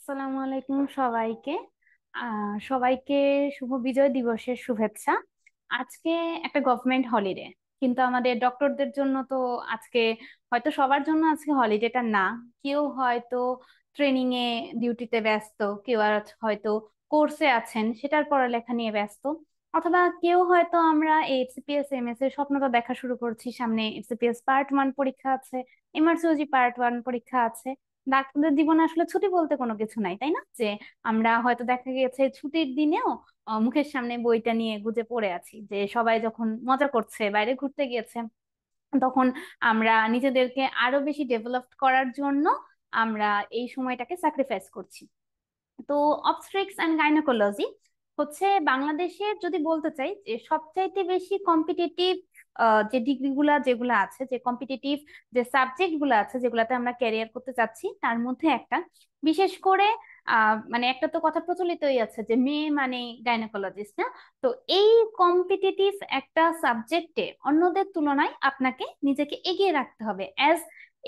আসসালামু আলাইকুম সবাইকে। সবাইকে শুভ বিজয় দিবসের শুভেচ্ছা। আজকে একটা গভর্নমেন্ট হলিডে, কিন্তু আমাদের ডক্টরদের জন্য তো আজকে হয়তো সবার জন্য আজকে হলিডেটা না। কেউ হয়তো ট্রেনিং এ ডিউটিতে ব্যস্ত, কেউ আর হয়তো কোর্সে আছেন সেটার পড়ালেখা নিয়ে ব্যস্ত, অথবা কেউ হয়তো আমরা এইচসিপিএস এমএস এর স্বপ্নটা দেখা শুরু করছি। সামনে এফসিপিএস পার্ট 1 পরীক্ষা আছে, এমআরসিওজি পার্ট 1 পরীক্ষা আছে। ডাক্তারদের জীবনে আসলে ছুটি বলতে কোনো কিছু নাই, তাই না? যে আমরা হয়তো দেখা গেছে ছুটির দিনেও মুখের সামনে বইটা নিয়ে গুজে পড়ে আছি, যে সবাই যখন মজা করছে, বাইরে ঘুরতে গিয়েছে, তখন আমরা নিজেদেরকে আরো বেশি ডেভেলপ করার জন্য আমরা এই সময়টাকে স্যাক্রিফাইস করছি। তো অবস্ট্রিক্স অ্যান্ড গাইনোকোলজি হচ্ছে বাংলাদেশের, যদি বলতে চাই, যে সবচাইতে বেশি কম্পিটিটিভ যে ডিগ্রিগুলা যেগুলো আছে, যে কম্পিটিটিভ যে সাবজেক্ট গুলো আছে যেগুলাতে আমরা ক্যারিয়ার করতে চাচ্ছি, তার মধ্যে একটা। বিশেষ করে মানে একটা তো কথা প্রচলিতই আছে যে মেয়ে মানে গাইনোকোলজিস্ট না। তো এই কম্পিটিটিভ একটা সাবজেক্টে অন্যদের তুলনায় আপনাকে নিজেকে এগিয়ে রাখতে হবে, অ্যাজ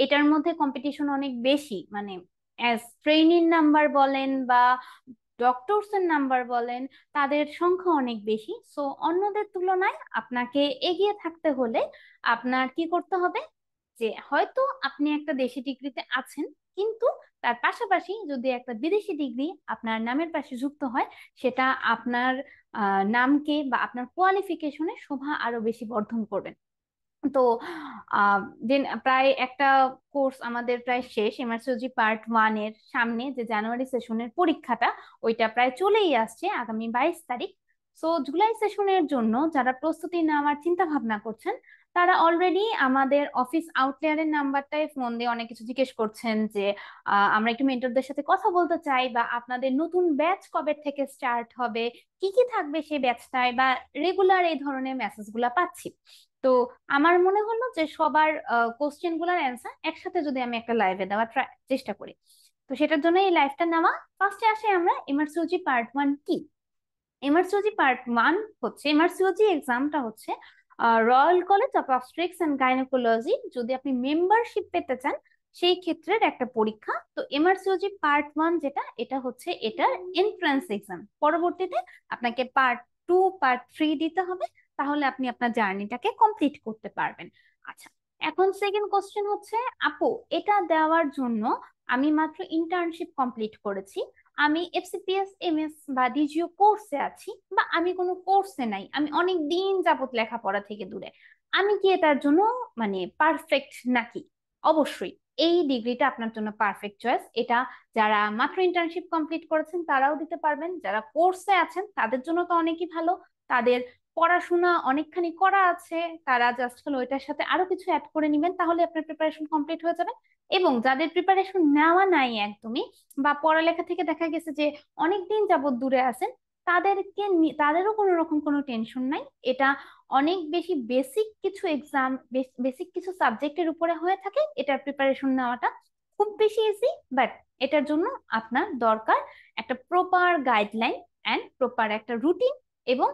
এটার মধ্যে কম্পিটিশন অনেক বেশি। মানে অ্যাজ ট্রেনির নাম্বার বলেন বা ডক্টরস এর নাম্বার বলেন, তাদের সংখ্যা অনেক বেশি। সো অন্যদের তুলনায় আপনাকে এগিয়ে থাকতে হলে আপনার কি করতে হবে, যে হয়তো আপনি একটা দেশি ডিগ্রিতে আছেন, কিন্তু তার পাশাপাশি যদি একটা বিদেশি ডিগ্রি আপনার নামের পাশে যুক্ত হয়, সেটা আপনার নামকে বা আপনার কোয়ালিফিকেশনে শোভা আরো বেশি বর্ধন করবে। তো আহ প্রায় একটা কোর্স আমাদের প্রায় শেষ, এমআরসিওজি পার্ট 1 এর সামনে যে জানুয়ারি সেশনের পরীক্ষাটা, ওইটা প্রায় চলেই আসছে, আগামী 22 তারিখ। সো জুলাই সেশনের জন্য যারা প্রস্তুতি নেওয়ার চিন্তা ভাবনা করছেন, তারা অলরেডি আমাদের অফিস আউটলেয়ারের নাম্বারটায় ফোন দিয়ে অনেক কিছু জিজ্ঞেস করছেন, যে আমরা একটু মেন্টরদের সাথে কথা বলতে চাই, বা আপনাদের নতুন ব্যাচ কবে থেকে স্টার্ট হবে, কি কি থাকবে সেই ব্যাচটায়, বা রেগুলার এই ধরনের মেসেজ গুলা পাচ্ছি। তো আমার মনে হলো যে সবার কোশ্চেন গুলার অ্যান্সার একসাথে যদি আমি একটা লাইভে দেওয়ার চেষ্টা করি, তো সেটার জন্য এই লাইভটা নেওয়া। ফার্স্টে আসে আমরা এমআরসিওজি পার্ট 1 কি। এমআরসিওজি পার্ট 1 হচ্ছে, এমআরসিওজি এক্সামটা হচ্ছে Royal College of Obstetrics and Gynaecology, যদি আপনি মেম্বারশিপ পেতে চান সেই ক্ষেত্রের একটা পরীক্ষা। তো এমআরসিওজি পার্ট 1 যেটা, এটা হচ্ছে এটার এন্ট্রান্স এক্সাম। পরবর্তীতে আপনাকে পার্ট 2 পার্ট 3 দিতে হবে, তাহলে আপনি আপনার জার্নিটাকে কমপ্লিট করতে পারবেন। আচ্ছা, এখন সেকেন্ড কোশ্চেন হচ্ছে, আপু এটা দেওয়ার জন্য আমি মাত্র ইন্টার্নশিপ কমপ্লিট করেছি, আমি এফসিপিএস এমএস বা ডিজিও কোর্সে আছি, বা আমি কোনো কোর্সে নাই, আমি অনেক দিন যাবত লেখাপড়া থেকে দূরে, আমি কি এটার জন্য মানে পারফেক্ট নাকি? অবশ্যই এই ডিগ্রিটা আপনার জন্য পারফেক্ট চয়েস। এটা যারা মাত্র ইন্টার্নশিপ কমপ্লিট করেছেন তারাও দিতে পারবেন, যারা কোর্সে আছেন তাদের জন্য তো অনেকই ভালো, তাদের পড়াশোনা অনেকখানি করা আছে, তারা জাস্ট হলো ওইটার সাথে আরো কিছু অ্যাড করে নিবেন, তাহলে আপনার প্রিপারেশন কমপ্লিট হয়ে যাবে। এবং যাদের প্রিপারেশন নেওয়া নাই একদমই, বা পড়ালেখা থেকে দেখা গেছে যে অনেকদিন যাবত দূরে আছেন, তাদেরও কোনো রকম কোনো টেনশন নাই। এটা অনেক বেশি বেসিক কিছু এক্সাম, বেসিক কিছু সাবজেক্টের উপরে হয়ে থাকে, এটার প্রিপারেশন নেওয়াটা খুব বেশি ইজি। বাট এটার জন্য আপনার দরকার একটা প্রপার গাইডলাইন অ্যান্ড প্রপার একটা রুটিন, এবং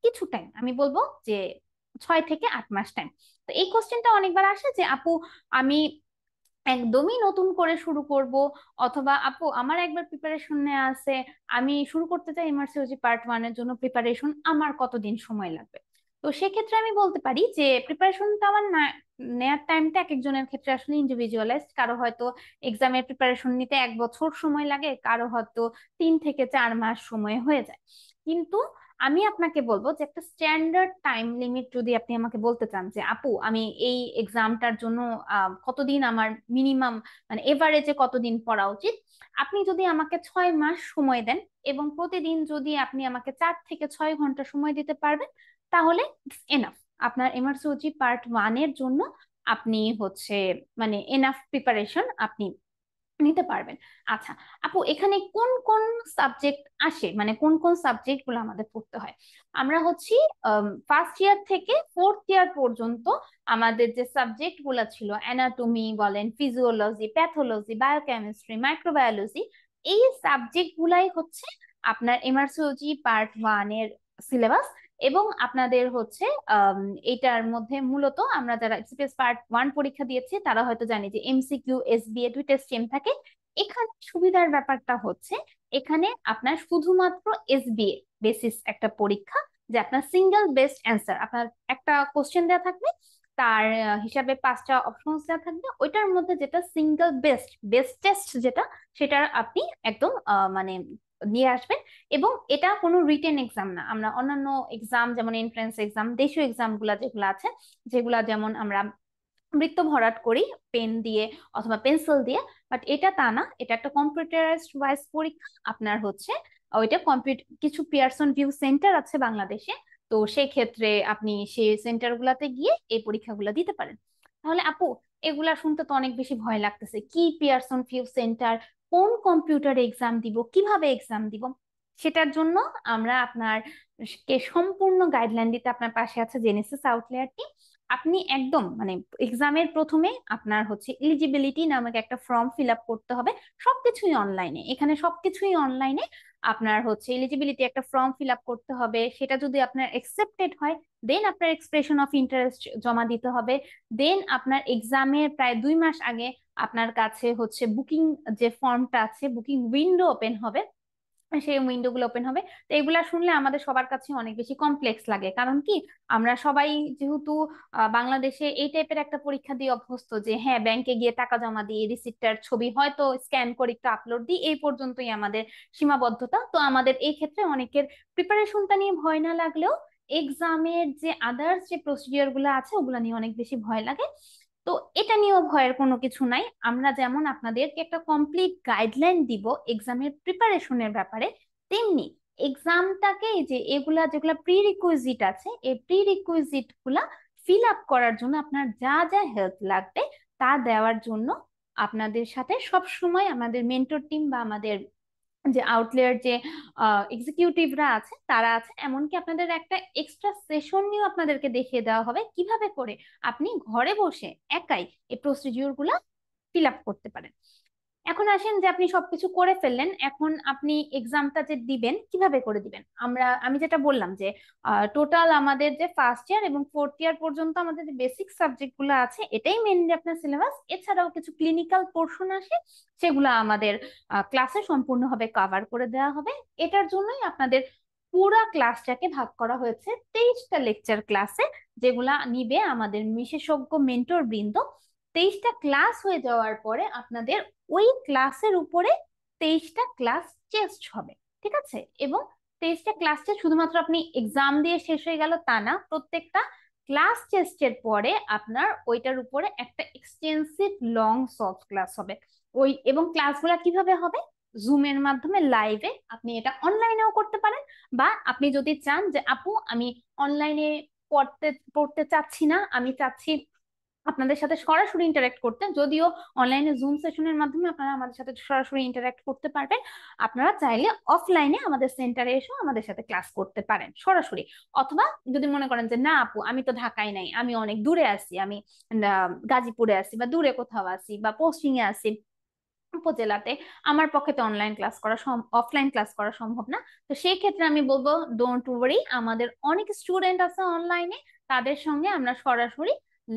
কিছু টাইম, আমি বলবো যে 6 থেকে 8 মাস টাইম। তো এই কোশ্চেনটা অনেকবার আসে যে আপু আমি একদমই নতুন করে শুরু করব, অথবা আপু আমার একবার প্রিপারেশন নেওয়া আছে, আমি শুরু করতে চাই এমআরসিওজি পার্ট 1 এর জন্য প্রিপারেশন, আমার কতদিন সময় লাগবে? তো সেক্ষেত্রে আমি বলতে পারি যে প্রিপারেশনটা আমার নেয়ার টাইমটা এক একজনের ক্ষেত্রে আসলে ইন্ডিভিজুয়ালাইজড। কারো হয়তো এক্সামের প্রিপারেশন নিতে 1 বছর সময় লাগে, কারো হয়তো 3 থেকে 4 মাস সময় হয়ে যায়। কিন্তু আমি আপনাকে বলবো যে একটা স্ট্যান্ডার্ড টাইম লিমিট যদি আপনি আমাকে বলতে চান, যে আপু আমি এই এক্সামটার জন্য কতদিন আমার মিনিমাম, মানে এভারেজে কতদিন পড়া উচিত, আপনি যদি আমাকে 6 মাস সময় দেন এবং প্রতিদিন যদি আপনি আমাকে 4 থেকে 6 ঘন্টা সময় দিতে পারবেন, তাহলে এনাফ। আপনার এমআরসিওজি পার্ট 1 এর জন্য আপনি হচ্ছে মানে এনাফ প্রিপারেশন আপনি নিতে পারবেন। আচ্ছা আপু, এখানে কোন কোন সাবজেক্ট আসে, মানে কোন কোন সাবজেক্ট গুলো আমাদের পড়তে হয়? আমরা হচ্ছি ফার্স্ট ইয়ার থেকে ফোর্থ ইয়ার পর্যন্ত আমাদের যে সাবজেক্ট গুলো ছিল, অ্যানাটমি বলেন, ফিজিওলজি, প্যাথোলজি, বায়োকেমিস্ট্রি, মাইক্রোবায়োলজি, এই সাবজেক্ট গুলাই হচ্ছে আপনার এমআরসিওজি পার্ট 1 এর সিলেবাস। এবং আপনাদের হচ্ছে এইটার মধ্যে মূলত আমরা যারা সিপিএস পার্ট 1 পরীক্ষা দিয়েছি তারা হয়তো জানি যে এমসিকিউ এসবিএ 2টা স্ট্রিম থাকে। এখানে সুবিধার ব্যাপারটা হচ্ছে এখানে আপনার শুধুমাত্র এসবিএ বেসিস একটা পরীক্ষা, যে আপনার সিঙ্গেল বেস্ট অ্যান্সার, আপনার একটা কোশ্চেন দেওয়া থাকবে, তার হিসাবে 5টা অপশনস দেওয়া থাকবে, ওইটার মধ্যে যেটা সিঙ্গেল বেস্টেস্ট যেটা, সেটা আপনি একদম মানে নিয়ে আসবেন। এবং এটা কোনো রিটেন এক্সাম না। আমরা অন্যান্য এক্সাম যেমন এন্ট্রান্স এক্সাম, দেশীয় এক্সাম গুলা যেগুলো আছে, যেগুলা যেমন আমরা বৃত্ত ভরাট করি পেন দিয়ে অথবা পেন্সিল দিয়ে, বাট এটা তা না, এটা একটা কম্পিউটারাইজড ওয়াইজ পরীক্ষা। আপনার হচ্ছে ওইটা কিছু পিয়ারসন ভিউ সেন্টার আছে বাংলাদেশে, তো সেই ক্ষেত্রে আপনি সেই সেন্টার গুলাতে গিয়ে এই পরীক্ষাগুলো দিতে পারেন। তাহলে আপু, এগুলা শুনতে তো অনেক বেশি ভয় লাগতেছে, কি পিয়ারসন ভিউ সেন্টার, কোন কম্পিউটার এক্সাম দিব, কিভাবে এক্সাম দিব? সেটার জন্য আমরা আপনার কে সম্পূর্ণ গাইডলাইন দিতে আপনার পাশে আছে জেনেসিস আউটলেয়ার টিম। আপনি একদম মানে এক্সামের প্রথমে আপনার হচ্ছে এলিজিবিলিটি নামক একটা ফর্ম ফিল আপ করতে হবে। সবকিছুই অনলাইনে, এখানে সবকিছুই অনলাইনে। আপনার হচ্ছে এলিজিবিলিটি একটা ফর্ম ফিল আপ করতে হবে, সেটা যদি আপনার একসেপ্টেড হয় দেন আপনার এক্সপ্রেশন অফ ইন্টারেস্ট জমা দিতে হবে। দেন আপনার এক্সামের প্রায় 2 মাস আগে আপনার কাছে হচ্ছে বুকিং যে ফর্মটা আছে, বুকিং উইন্ডো ওপেন হবে, সেই উইন্ডো গুলো ওপেন হবে। তো এগুলা শুনলে আমাদের সবার কাছে অনেক বেশি কমপ্লেক্স লাগে, কারণ কি আমরা সবাই যেহেতু বাংলাদেশে এই টাইপের একটা পরীক্ষা দিয়ে অভ্যস্ত, যে হ্যাঁ ব্যাংকে গিয়ে টাকা জমা দিই, রিসিপ্টটার ছবি হয়তো স্ক্যান করে একটু আপলোড দিই, এই পর্যন্তই আমাদের সীমাবদ্ধতা। তো আমাদের এই ক্ষেত্রে অনেকের প্রিপারেশনটা নিয়ে ভয় না লাগলেও এক্সামের যে আদার্স যে প্রসিডিওর গুলো আছে ওগুলা নিয়ে অনেক বেশি ভয় লাগে। তো এটা নিয়েও ভয়ের কোনো কিছু নাই। আমরা যেমন আপনাদেরকে একটা কমপ্লিট গাইডলাইন দিব এক্সামের প্রিপারেশনের ব্যাপারে, তেমনি এক্সামটাকে যে এগুলা যেগুলা প্রি রিকুইজিট আছে, এই প্রি রিকুইজিট গুলা ফিল আপ করার জন্য আপনার যা যা হেল্প লাগবে তা দেওয়ার জন্য আপনাদের সাথে সব সময় আমাদের মেন্টর টিম বা আমাদের যে আউটলেয়ার যে এক্সিকিউটিভরা আছে তারা আছে। এমনকি আপনাদের একটা এক্সট্রা সেশন নিয়েও আপনাদেরকে দেখিয়ে দেওয়া হবে কিভাবে করে আপনি ঘরে বসে একাই এই প্রসিডিওর গুলা ফিল আপ করতে পারেন। এখন আসেন যে আপনি সবকিছু করে ফেললেন, এখন আপনি এক্সামটা যে দিবেন কিভাবে করে দিবেন? আমি যেটা বললাম যে টোটাল আমাদের যে ফার্স্ট ইয়ার এবং ফোর্থ ইয়ার পর্যন্ত আমাদের যে বেসিক সাবজেক্ট গুলো আছে এটাই মেনলি আপনার সিলেবাস। এছাড়াও কিছু ক্লিনিক্যাল পোর্শন আসে, সেগুলো আমাদের ক্লাসে সম্পূর্ণভাবে কভার করে দেওয়া হবে। এটার জন্যই আপনাদের পুরা ক্লাসটাকে ভাগ করা হয়েছে 23টা লেকচার ক্লাসে, যেগুলা নিবে আমাদের বিশেষজ্ঞ মেন্টর বৃন্দ। 23টা ক্লাস হয়ে যাওয়ার পরে আপনাদের ওই ক্লাসের উপরে 23টা ক্লাস টেস্ট হবে, ঠিক আছে? এবং 23টা ক্লাস টেস্ট শুধুমাত্র আপনি এক্সাম দিয়ে শেষ হয়ে গেল তা না, প্রত্যেকটা ক্লাস টেস্টের পরে আপনার ওইটার উপরে একটা এক্সটেন্সিভ লং সলভ ক্লাস হবে। ওই এবং ক্লাসগুলো কিভাবে হবে? জুমের মাধ্যমে লাইভে। আপনি এটা অনলাইনেও করতে পারেন, বা আপনি যদি চান যে আপু আমি অনলাইনে পড়তে পড়তে চাচ্ছি না, আমি চাচ্ছি আপনাদের সাথে সরাসরি ইন্টারাক্ট করতে, যদিও অনলাইনে জুম সেশনের মাধ্যমে আপনারা আমাদের সাথে সরাসরি ইন্টারাক্ট করতে পারবেন, আপনারা চাইলে অফলাইনে আমাদের সেন্টারে এসেও আমাদের সাথে ক্লাস করতে পারেন সরাসরি। অথবা যদি মনে করেন যে না আপু আমি তো ঢাকায় নাই, আমি অনেক দূরে আছি, আমি গাজীপুরে আছি বা দূরে কোথাও আছি বা পোস্টিং এ আছি উপজেলাতে, আমার পক্ষে তো অনলাইন ক্লাস করা অফলাইন ক্লাস করা সম্ভব না, তো সেই ক্ষেত্রে আমি বলবো ডোন্ট ওয়ারি, আমাদের অনেক স্টুডেন্ট আছে অনলাইনে, তাদের সঙ্গে আমরা সরাসরি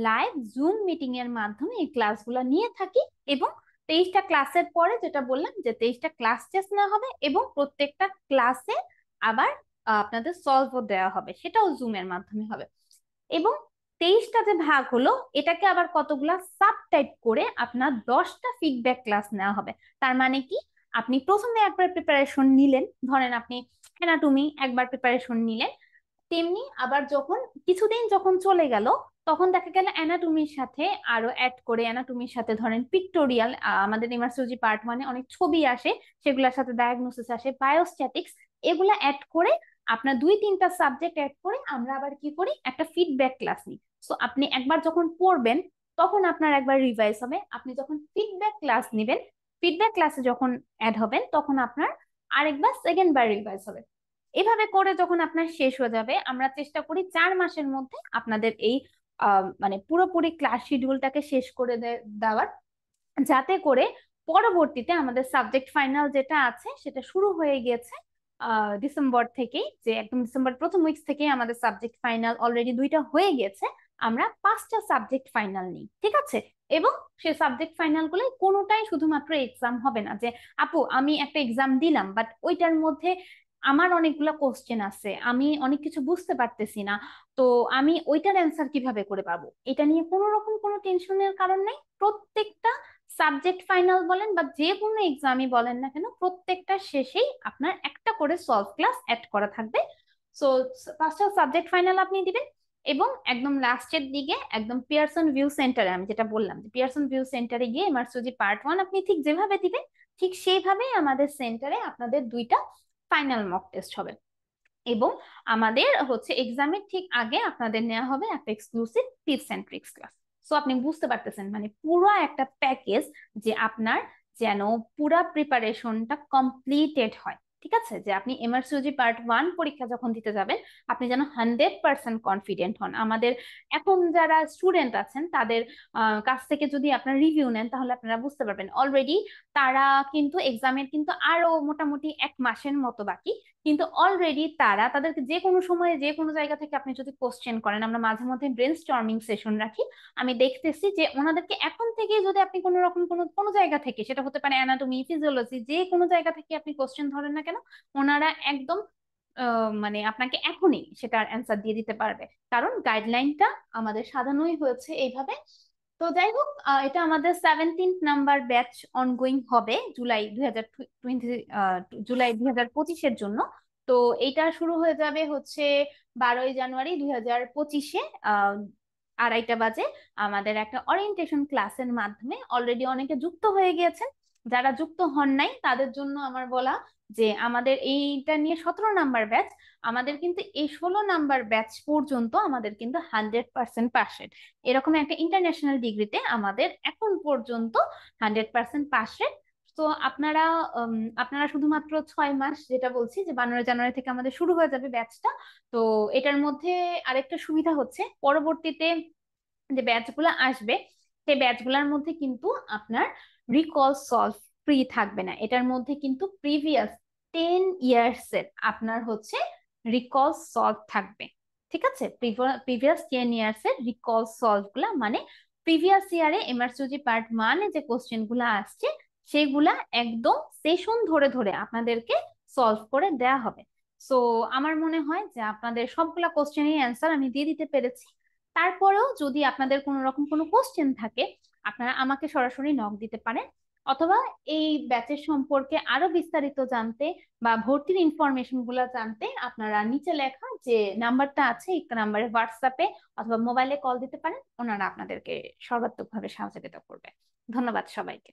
লাইভ জুম মিটিং এর মাধ্যমে এই ক্লাসগুলো নিয়ে থাকি। এবং 23টা ক্লাসের পরে যেটা বললাম যে 23টা ক্লাস টেস্ট নেওয়া হবে, এবং প্রত্যেকটা ক্লাসে আবার আপনাদের সলভও দেওয়া হবে, সেটাও জুমের মাধ্যমে হবে। এবং 23টা যে ভাগ হলো এটাকে আবার কতগুলা সাব টাইপ করে আপনার 10টা ফিডব্যাক ক্লাস নেওয়া হবে। তার মানে কি, আপনি প্রথমে একবার প্রিপারেশন নিলেন, ধরেন আপনি অ্যানাটমি একবার প্রিপারেশন নিলেন, তেমনি আবার যখন কিছুদিন যখন চলে গেল তখন দেখা গেল অ্যানাটমির সাথে আরো অ্যাড করে, অ্যানাটমির সাথে ধরেন পিক্টোরিয়াল, আমাদের ইমার্সোলজি পার্ট মানে অনেক ছবি আসে, সেগুলোর সাথে ডায়াগনোসিস আসে, বায়োস্ট্যাটিক্স, এগুলা অ্যাড করে আপনার 2-3টা সাবজেক্ট অ্যাড করে আমরা আবার কি করি, একটা ফিডব্যাক ক্লাস নিই। তো আপনি একবার যখন পড়বেন তখন আপনার একবার রিভাইজ হবে, আপনি যখন ফিডব্যাক ক্লাস নেবেন, ফিডব্যাক ক্লাসে যখন অ্যাড হবেন তখন আপনার আরেকবার সেকেন্ড বার রিভাইজ হবে। এভাবে করে যখন আপনার শেষ হয়ে যাবে, আমরা চেষ্টা করি 4 মাসের মধ্যে আপনাদের এই মানে পুরোপুরি ক্লাস শিডিউলটাকে শেষ করে দেওয়ার, যাতে করে পরবর্তীতে আমাদের সাবজেক্ট ফাইনাল যেটা আছে সেটা শুরু হয়ে গিয়েছে ডিসেম্বর থেকেই, যে একদম ডিসেম্বর প্রথম উইকস থেকেই আমাদের সাবজেক্ট ফাইনাল অলরেডি 2টা হয়ে গেছে। আমরা 5টা সাবজেক্ট ফাইনাল নিই, ঠিক আছে? এবং সেই সাবজেক্ট ফাইনাল গুলো কোনোটাই শুধুমাত্র এক্সাম হবে না, যে আপু আমি একটা এক্সাম দিলাম বাট ওইটার মধ্যে আমার অনেকগুলো কোশ্চেন আছে, আমি অনেক কিছু বুঝতে পারতেছি না, তো আমি ওইটার অ্যান্সার কিভাবে করে পাবো, এটা নিয়ে কোনো রকম কোনো টেনশনের কারণ নেই। প্রত্যেকটা সাবজেক্ট ফাইনাল বলেন বা যে কোনো এক্সামই বলেন না কেন, প্রত্যেকটা শেষেই আপনার একটা করে সলভ ক্লাস অ্যাড করা থাকবে। সো 5টা সাবজেক্ট ফাইনাল আপনি দিবেন, এবং একদম লাস্টের দিকে একদম পিয়ারসন ভিউ সেন্টারে, আমি যেটা বললাম যে পিয়ারসন ভিউ সেন্টারে গিয়ে এমআরসিজি পার্ট 1 আপনি ঠিক যেভাবে দিবেন ঠিক সেইভাবেই আমাদের সেন্টারে আপনাদের 2টা ফাইনাল মক টেস্ট হবে। এবং আমাদের হচ্ছে এক্সামের ঠিক আগে আপনাদের নেওয়া হবে একটা exclusive tips and tricks class. So আপনি বুঝতে পারতেছেন মানে পুরো একটা প্যাকেজ, যে আপনার যেন পুরা প্রিপারেশনটা কমপ্লিটেড হয়, ঠিক আছে? যে আপনি এমআরসিওজি পার্ট 1 পরীক্ষা যখন দিতে যাবেন আপনি যেন 100% কনফিডেন্ট হন। আমাদের এখন যারা স্টুডেন্ট আছেন তাদের কাছ থেকে যদি আপনারা রিভিউ নেন তাহলে আপনারা বুঝতে পারবেন অলরেডি তারা কিন্তু এক্সামের কিন্তু আরো মোটামুটি 1 মাসের মতো বাকি, কিন্তু অলরেডি তারা তাদেরকে যে কোনো সময়ে যে কোনো জায়গা থেকে আপনি যদি কোশ্চেন করেন, আমরা মাঝে মধ্যে ব্রেন স্টর্মিং সেশন রাখি, আমি দেখতেছি যে ওনাদেরকে এখন থেকে যদি আপনি কোনো রকম কোনো কোনো জায়গা থেকে, সেটা হতে পারে অ্যানাটমি ফিজিওলজি, যে কোনো জায়গা থেকে আপনি কোশ্চেন ধরেন না কেন, ওনারা একদম মানে আপনাকে এখনই সেটার অ্যান্সার দিয়ে দিতে পারবে, কারণ গাইডলাইনটা আমাদের সাজানোই হয়েছে এইভাবে। তো যাই হোক, এটা আমাদের 17th নাম্বার ব্যাচ অনগোয়িং হবে জুলাই 2025-এর জন্য। তো এইটা শুরু হয়ে যাবে হচ্ছে 12ই জানুয়ারি 2025-এ 2:30 বাজে আমাদের একটা ওরিয়েন্টেশন ক্লাসের মাধ্যমে। অলরেডি অনেকে যুক্ত হয়ে গিয়েছেন, যারা যুক্ত হন নাই তাদের জন্য আমার বলা যে আমাদের এইটা নিয়ে 17 নাম্বার ব্যাচ, আমাদের কিন্তু এই 16 নাম্বার ব্যাচ পর্যন্ত আমাদের কিন্তু 100% পাস রেট, এরকম একটা ইন্টারন্যাশনাল ডিগ্রিতে আমাদের এখন পর্যন্ত 100% পাস রেট। তো আপনারা আপনারা শুধুমাত্র 6 মাস, যেটা বলছি যে 12 জানুয়ারি থেকে আমাদের শুরু হয়ে যাবে ব্যাচটা। তো এটার মধ্যে আরেকটা সুবিধা হচ্ছে পরবর্তীতে যে ব্যাচগুলো আসবে সেই ব্যাচগুলোর মধ্যে কিন্তু আপনার রিকল সলভ ফ্রি থাকবে না, এটার মধ্যে কিন্তু প্রিভিয়াস 10 ইয়ার্স এর আপনার হচ্ছে রিকল সলভ থাকবে, ঠিক আছে? প্রিভিয়াস 10 ইয়ার্স এর রিকল সলভ গুলা মানে প্রিভিয়াস ইয়ারে এমআরসিজি পার্ট 1 যে কোশ্চেন গুলা আসছে সেগুলা একদম সেশন ধরে ধরে আপনাদেরকে সলভ করে দেয়া হবে। সো আমার মনে হয় যে আপনাদের সবগুলা কোশ্চেনের অ্যান্সার আমি দিয়ে দিতে পেরেছি। তারপরেও যদি আপনাদের কোনো রকম কোনো কোশ্চেন থাকে আপনারা আমাকে সরাসরি নক দিতে পারেন, অথবা এই ব্যাচের সম্পর্কে আরো বিস্তারিত জানতে বা ভর্তির ইনফরমেশন গুলো জানতে আপনারা নিচে লেখা যে নাম্বারটা আছে এই নাম্বারে হোয়াটসঅ্যাপে অথবা মোবাইলে কল দিতে পারেন, ওনারা আপনাদেরকে সর্বাত্মকভাবে সহযোগিতা করবে। ধন্যবাদ সবাইকে।